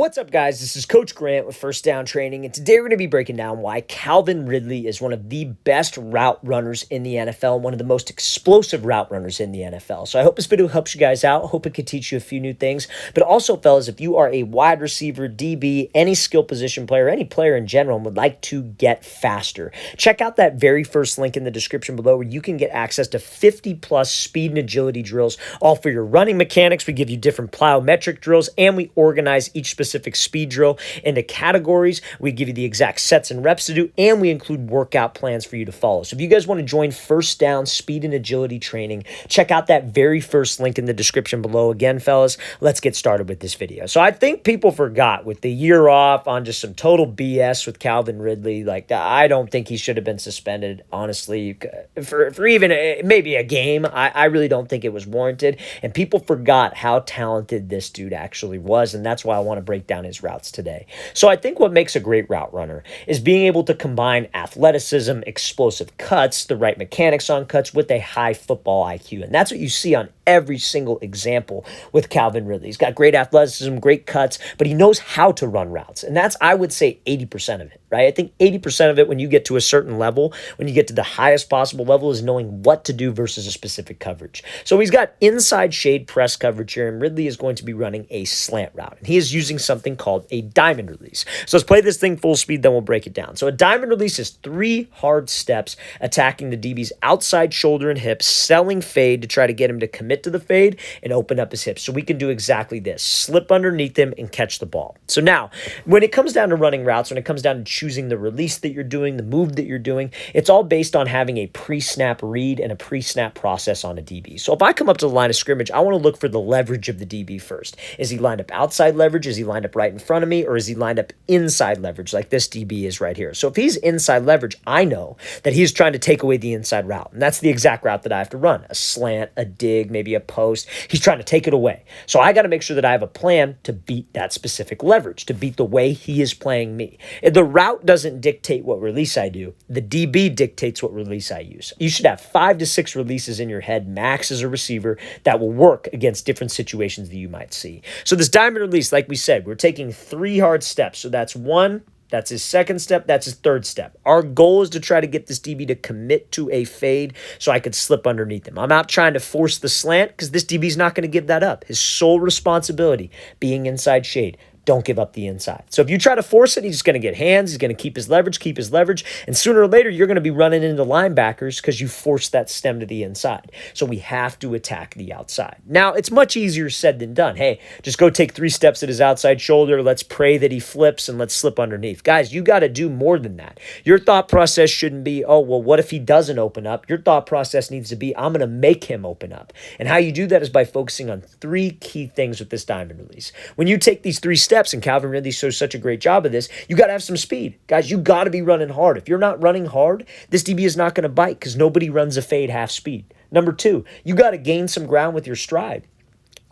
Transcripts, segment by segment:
What's up, guys? This is Coach Grant with First Down Training, and today we're going to be breaking down why Calvin Ridley is one of the best route runners in the NFL, one of the most explosive route runners in the NFL. So I hope this video helps you guys out. I hope it could teach you a few new things. But also, fellas, if you are a wide receiver, DB, any skill position player, any player in general, and would like to get faster, check out that very first link in the description below where you can get access to 50+ speed and agility drills, all for your running mechanics. We give you different plyometric drills, and we organize each specific speed drill into categories. We give you the exact sets and reps to do, and we include workout plans for you to follow. So if you guys want to join First Down Speed and Agility Training, check out that very first link in the description below. Again, fellas, let's get started with this video. So I think people forgot with the year off on just some total BS with Calvin Ridley. Like, I don't think he should have been suspended, honestly, for even maybe a game. I really don't think it was warranted, and people forgot how talented this dude actually was, and that's why I want to break down his routes today. So I think what makes a great route runner is being able to combine athleticism, explosive cuts, the right mechanics on cuts with a high football IQ. And that's what you see on every single example with Calvin Ridley. He's got great athleticism, great cuts, but he knows how to run routes. And that's, I would say, 80% of it, right? I think 80% of it, when you get to a certain level, when you get to the highest possible level, is knowing what to do versus a specific coverage. So he's got inside shade press coverage here, and Ridley is going to be running a slant route. And he is using something called a diamond release. So let's play this thing full speed, then we'll break it down. So a diamond release is 3 hard steps attacking the DB's outside shoulder and hips, selling fade to try to get him to commit to the fade and open up his hips. So we can do exactly this: slip underneath him and catch the ball. So now, when it comes down to running routes, when it comes down to choosing the release that you're doing, the move that you're doing, it's all based on having a pre-snap read and a pre-snap process on a DB. So if I come up to the line of scrimmage, I want to look for the leverage of the DB first. Is he lined up outside leverage? Is he lined up right in front of me? Or is he lined up inside leverage like this DB is right here? So if he's inside leverage, I know that he's trying to take away the inside route. And that's the exact route that I have to run: a slant, a dig, maybe a post. He's trying to take it away. So I got to make sure that I have a plan to beat that specific leverage, to beat the way he is playing me. The route doesn't dictate what release I do. The DB dictates what release I use. You should have 5 to 6 releases in your head, max as a receiver, that will work against different situations that you might see. So this diamond release, like we said, we're taking 3 hard steps. So that's 1, that's his second step, that's his third step. Our goal is to try to get this DB to commit to a fade so I could slip underneath him. I'm not trying to force the slant because this DB is not going to give that up. His sole responsibility, being inside shade. Don't give up the inside. So if you try to force it, he's just going to get hands. He's going to keep his leverage. And sooner or later, you're going to be running into linebackers because you forced that stem to the inside. So we have to attack the outside. Now, it's much easier said than done. Hey, just go take 3 steps at his outside shoulder. Let's pray that he flips and let's slip underneath. Guys, you got to do more than that. Your thought process shouldn't be, oh, well, what if he doesn't open up? Your thought process needs to be, I'm going to make him open up. And how you do that is by focusing on 3 key things with this diamond release. When you take these 3 steps, and Calvin Ridley shows such a great job of this, you got to have some speed. Guys, you got to be running hard. If you're not running hard, this DB is not going to bite because nobody runs a fade half speed. Number 2, you got to gain some ground with your stride.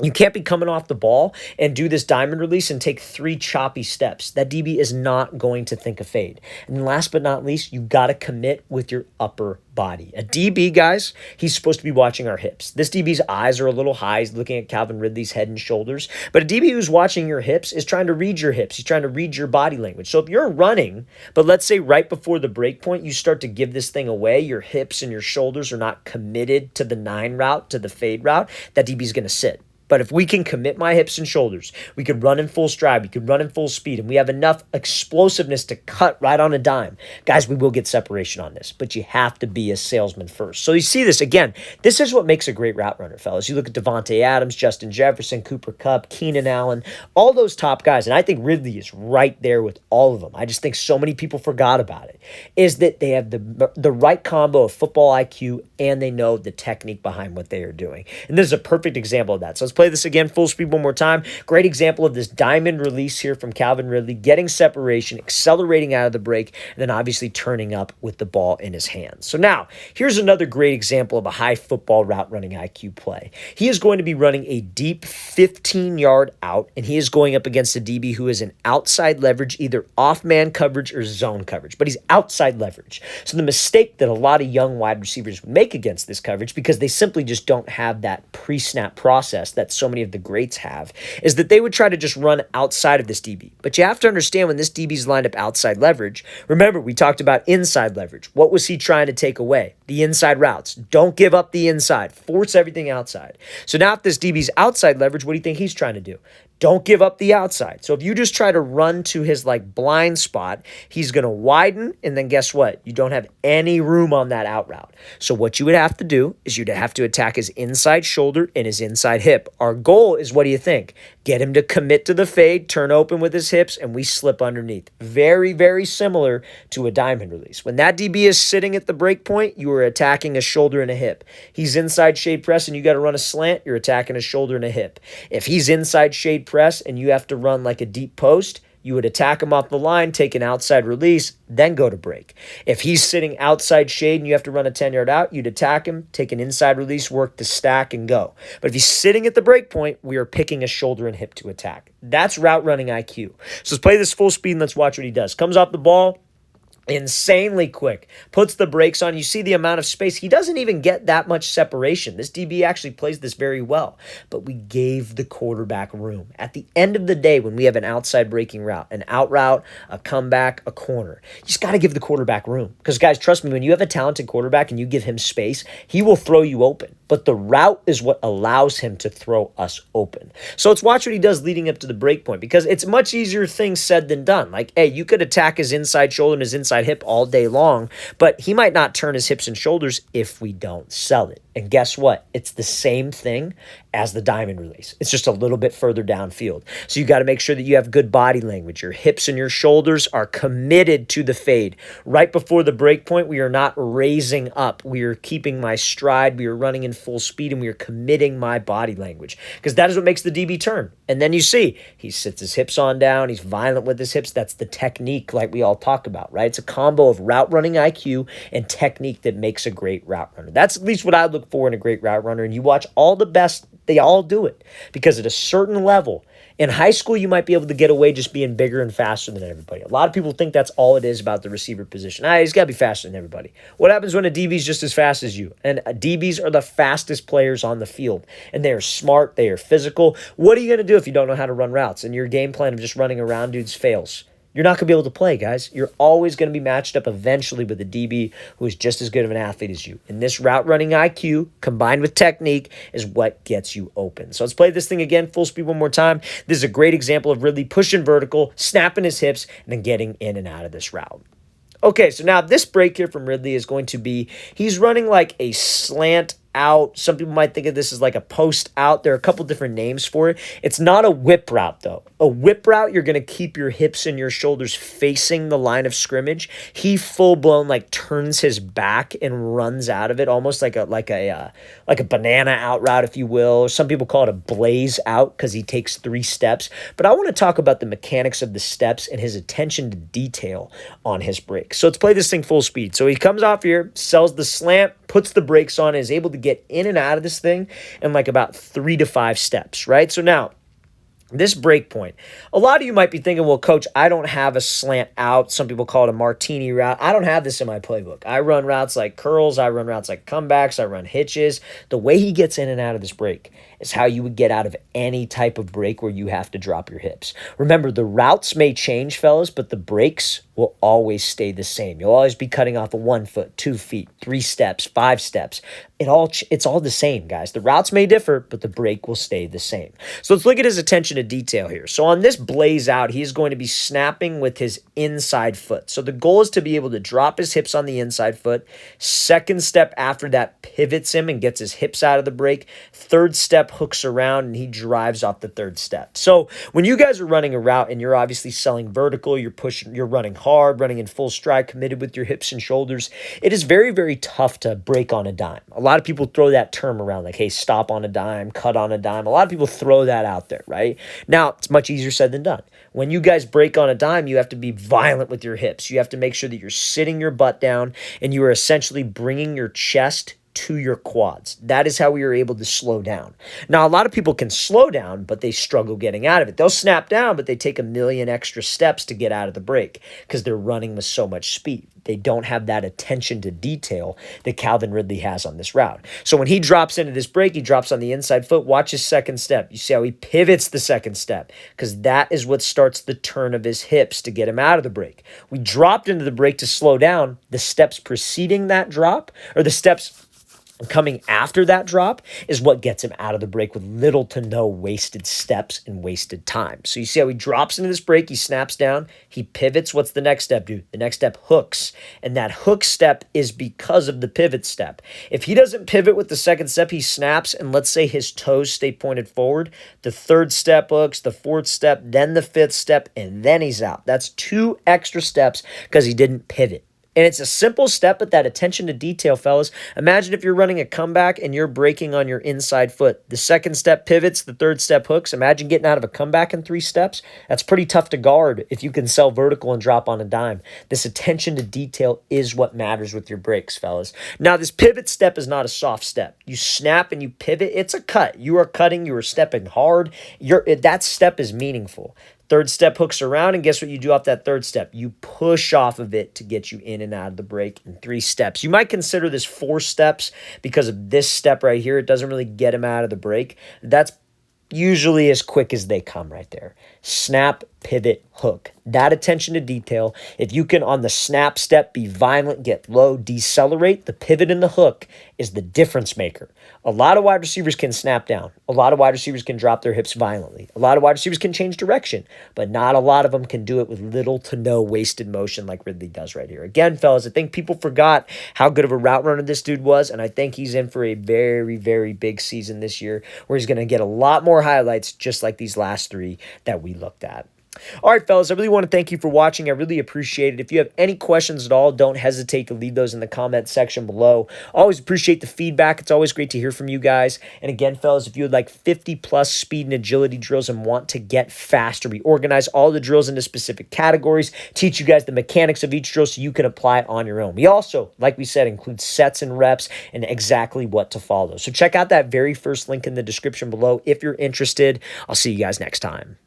You can't be coming off the ball and do this diamond release and take 3 choppy steps. That DB is not going to think a fade. And last but not least, you got to commit with your upper body. A DB, guys, he's supposed to be watching our hips. This DB's eyes are a little high. He's looking at Calvin Ridley's head and shoulders. But a DB who's watching your hips is trying to read your hips. He's trying to read your body language. So if you're running, but let's say right before the break point, you start to give this thing away, your hips and your shoulders are not committed to the 9 route, to the fade route, that DB's going to sit. But if we can commit my hips and shoulders, we could run in full stride, we could run in full speed, and we have enough explosiveness to cut right on a dime. Guys, we will get separation on this, but you have to be a salesman first. So you see this, again, this is what makes a great route runner, fellas. You look at Devontae Adams, Justin Jefferson, Cooper Kupp, Keenan Allen, all those top guys, and I think Ridley is right there with all of them. I just think so many people forgot about it, is that they have the right combo of football IQ and they know the technique behind what they are doing. And this is a perfect example of that. So let's play this again full speed one more time. Great example of this diamond release here from Calvin Ridley, getting separation, accelerating out of the break, and then obviously turning up with the ball in his hands. So now, here's another great example of a high football route running IQ play. He is going to be running a deep 15-yard out, and he is going up against a DB who is in outside leverage, either off-man coverage or zone coverage, but he's outside leverage. So the mistake that a lot of young wide receivers make against this coverage, because they simply just don't have that pre-snap process, that that so many of the greats have, is that they would try to just run outside of this DB. But you have to understand when this DB's lined up outside leverage, remember we talked about inside leverage. What was he trying to take away? The inside routes. Don't give up the inside. Force everything outside. So now if this DB's outside leverage, what do you think he's trying to do? Don't give up the outside. So if you just try to run to his blind spot, he's going to widen, and then guess what? You don't have any room on that out route. So what you would have to do is you'd have to attack his inside shoulder and his inside hip. Our goal is, what do you think? Get him to commit to the fade, turn open with his hips, and we slip underneath. Very, very similar to a diamond release. When that DB is sitting at the break point, you are attacking a shoulder and a hip. He's inside shade press and you got to run a slant, you're attacking a shoulder and a hip. If he's inside shade press and you have to run like a deep post, you would attack him off the line, take an outside release, then go to break. If he's sitting outside shade and you have to run a 10-yard out, you'd attack him, take an inside release, work the stack, and go. But if he's sitting at the break point, we are picking a shoulder and hip to attack. That's route running IQ. So let's play this full speed and let's watch what he does. Comes off the ball, insanely quick, puts the brakes on. You see the amount of space. He doesn't even get that much separation. This DB actually plays this very well, but we gave the quarterback room. At the end of the day, when we have an outside breaking route, an out route, a comeback, a corner, you just got to give the quarterback room. Because guys, trust me, when you have a talented quarterback and you give him space, he will throw you open. But the route is what allows him to throw us open. So let's watch what he does leading up to the break point, because it's much easier things said than done. Hey, you could attack his inside shoulder and his inside hip all day long, but he might not turn his hips and shoulders if we don't sell it. And guess what? It's the same thing as the diamond release. It's just a little bit further downfield. So you got to make sure that you have good body language. Your hips and your shoulders are committed to the fade. Right before the break point, we are not raising up. We are keeping my stride. We are running in full speed, and we are committing my body language, because that is what makes the DB turn. And then you see he sits his hips on down. He's violent with his hips. That's the technique like we all talk about, right? It's a combo of route running IQ and technique that makes a great route runner. That's at least what I look for in a great route runner. And you watch all the best, they all do it, because at a certain level, in high school, you might be able to get away just being bigger and faster than everybody. A lot of people think that's all it is about the receiver position. He's got to be faster than everybody. What happens when a DB is just as fast as you? And DBs are the fastest players on the field, and they are smart, they are physical. What are you going to do if you don't know how to run routes and your game plan of just running around dudes fails? You're not going to be able to play, guys. You're always going to be matched up eventually with a DB who is just as good of an athlete as you. And this route running IQ combined with technique is what gets you open. So let's play this thing again, full speed one more time. This is a great example of Ridley pushing vertical, snapping his hips, and then getting in and out of this route. Okay, so now this break here from Ridley is going to be, he's running like a slant out. Some people might think of this as like a post out. There are a couple different names for it. It's not a whip route though. A whip route, you're going to keep your hips and your shoulders facing the line of scrimmage. He full blown turns his back and runs out of it, almost like a banana out route, if you will. Some people call it a blaze out because he takes 3 steps. But I want to talk about the mechanics of the steps and his attention to detail on his break. So let's play this thing full speed. So he comes off here, sells the slant, puts the brakes on, and is able to get in and out of this thing in about 3 to 5 steps, right? So now, this break point, a lot of you might be thinking, well, coach, I don't have a slant out. Some people call it a martini route. I don't have this in my playbook. I run routes like curls. I run routes like comebacks. I run hitches. The way he gets in and out of this break is how you would get out of any type of break where you have to drop your hips. Remember, the routes may change, fellas, but the breaks will always stay the same. You'll always be cutting off a 1 foot, 2 feet, 3 steps, 5 steps. It's all the same, guys. The routes may differ, but the break will stay the same. So let's look at his attention to detail here. So on this blaze out, he's going to be snapping with his inside foot. So the goal is to be able to drop his hips on the inside foot. Second step after that pivots him and gets his hips out of the break. Third step hooks around and he drives off the third step. So when you guys are running a route and you're obviously selling vertical, you're running hard, running in full stride, committed with your hips and shoulders, it is very, very tough to break on a dime. A lot of people throw that term around like, hey, stop on a dime, cut on a dime. A lot of people throw that out there, right? Now, it's much easier said than done. When you guys break on a dime, you have to be violent with your hips. You have to make sure that you're sitting your butt down and you are essentially bringing your chest to your quads. That is how we are able to slow down. Now, a lot of people can slow down, but they struggle getting out of it. They'll snap down, but they take a million extra steps to get out of the break because they're running with so much speed. They don't have that attention to detail that Calvin Ridley has on this route. So when he drops into this break, he drops on the inside foot. Watch his second step. You see how he pivots the second step because that is what starts the turn of his hips to get him out of the break. We dropped into the break to slow down. The steps preceding that drop, or the steps coming after that drop, is what gets him out of the break with little to no wasted steps and wasted time. So you see how he drops into this break, he snaps down, he pivots. What's the next step do? The next step hooks. And that hook step is because of the pivot step. If he doesn't pivot with the second step, he snaps, and let's say his toes stay pointed forward, the third step hooks, the fourth step, then the fifth step, and then he's out. That's 2 extra steps because he didn't pivot. And it's a simple step, but that attention to detail, fellas. Imagine if you're running a comeback and you're braking on your inside foot. The second step pivots, the third step hooks. Imagine getting out of a comeback in 3 steps. That's pretty tough to guard if you can sell vertical and drop on a dime. This attention to detail is what matters with your brakes, fellas. Now, this pivot step is not a soft step. You snap and you pivot. It's a cut. You are cutting. You are stepping hard. That step is meaningful. Third step hooks around, and guess what you do off that third step? You push off of it to get you in and out of the break in 3 steps. You might consider this 4 steps because of this step right here. It doesn't really get him out of the break. That's usually as quick as they come right there. Snap, pivot, hook. That attention to detail. If you can, on the snap step, be violent, get low, decelerate, the pivot and the hook is the difference maker. A lot of wide receivers can snap down. A lot of wide receivers can drop their hips violently. A lot of wide receivers can change direction, but not a lot of them can do it with little to no wasted motion like Ridley does right here. Again, fellas, I think people forgot how good of a route runner this dude was, and I think he's in for a very, very big season this year where he's going to get a lot more highlights just like these last 3 that we looked at. All right, fellas, I really want to thank you for watching. I really appreciate it. If you have any questions at all, don't hesitate to leave those in the comment section below. Always appreciate the feedback. It's always great to hear from you guys. And again, fellas, if you would like 50-plus speed and agility drills and want to get faster, we organize all the drills into specific categories, teach you guys the mechanics of each drill so you can apply it on your own. We also, like we said, include sets and reps and exactly what to follow. So check out that very first link in the description below if you're interested. I'll see you guys next time.